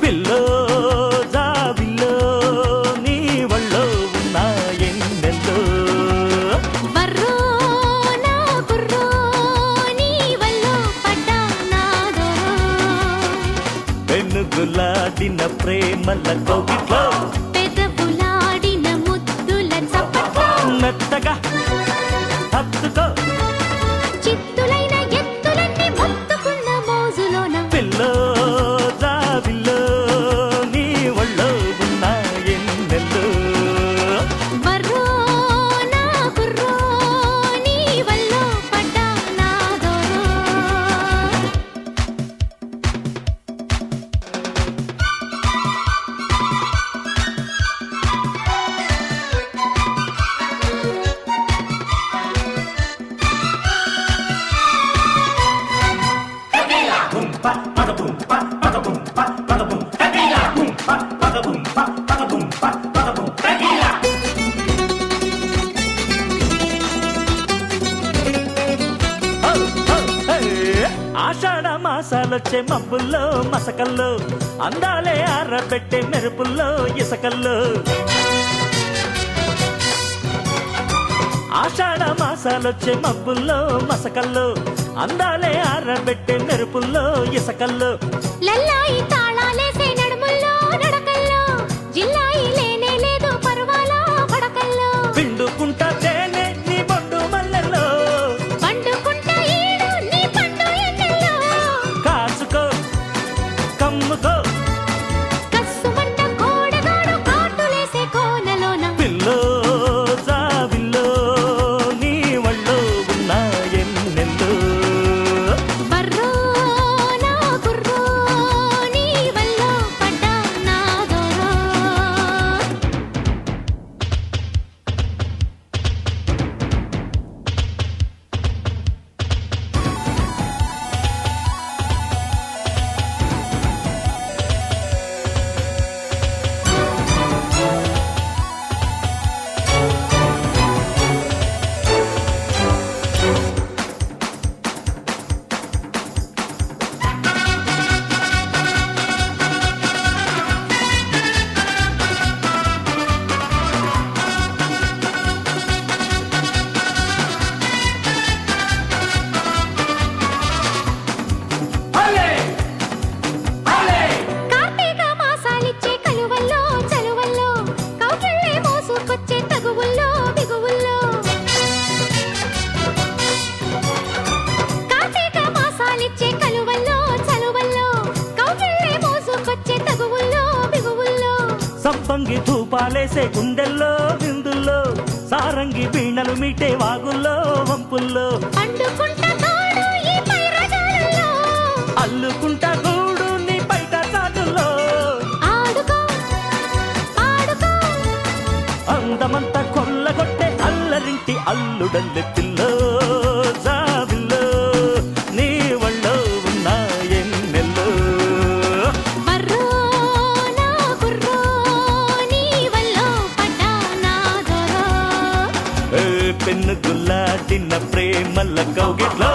pillow జాబిల్లో నీ వళ్ళో ఉన్న ఎన్నెల్లో బర్రో నా కుర్రో నీ వల్లో పడ్డా నాదో వెనుగులాడిన ప్రేమల కోగిట్లో పెదవులాడిన ముద్దుల చప్పట్లో మెత్తగా హత్తుకో చిత్తులైన ఎత్తులన్నీ మొత్తుకున్న మోజులోన పిల్లో జాబిల్లో నీ వళ్ళో ఉన్న ఎన్నెల్లో బర్రో నా కుర్రో నీ వల్లో పడ్డా నాదో ఆషాఢ మాసాలొచ్చే మబ్బుల్లో మసకల్లో అందాలే ఆరబెట్టే మెరుపుల్లో ఇసకల్లో ఆషాఢ మాసాలొచ్చే మబ్బుల్లో మసకల్లో అందాలే ఆరబెట్టే మెరుపుల్లో ఇసకల్లో లల్లాయి తాళాలేసే నడుముల్లో నడకల్లో జిల్లాయి లేనే లేదు పర్వాల పడకల్లో పిండుకుంటా తేనె నీ బొండు మల్లెల్లో పండుకుంట ఈడు నీ పండు ఎన్నెల్లో కాసుకో కమ్ముకో కస్సుమంట కోడగాడు కాటులేసే కోనలోన పిల్లో జాబిల్లో నీ వళ్ళో ఉన్న ఎన్నెల్లో బర్రో నా కుర్రో నీ వల్లో పడ్డా నాదోరో కార్తీక మాసాలిచ్చే కలువల్లో చలువల్లో కౌగిళ్ళే మోసుకొచ్చే తగువుల్లో బిగువుల్లో కార్తీక మాసాలిచ్చే కలువల్లో చలువల్లో కౌగిళ్ళే మోసుకొచ్చే తగువుల్లో బిగువుల్లో సంపంగి ధూపాలేసే గుండెల్లో విందుల్లో సారంగి వీణలు మీటే వాగుల్లో వంపుల్లో అండుకుంట తోడు ఈ పైరగాలలో అల్లుకుంటా గూడు నీ బయట చాటుల్లో ఆడుకో ఆడుకో అందమంతా కొల్లగొట్టే అల్లరింటి అల్లుడల్లె పిల్లో జాబిల్లో నీ వళ్ళో ఉన్న ఎన్నెల్లో బర్రో నా కుర్రో నీ వల్లో పడ్డా నాదోరో పెన్ను గుల్లాడిన ప్రేమల కౌగిట్లో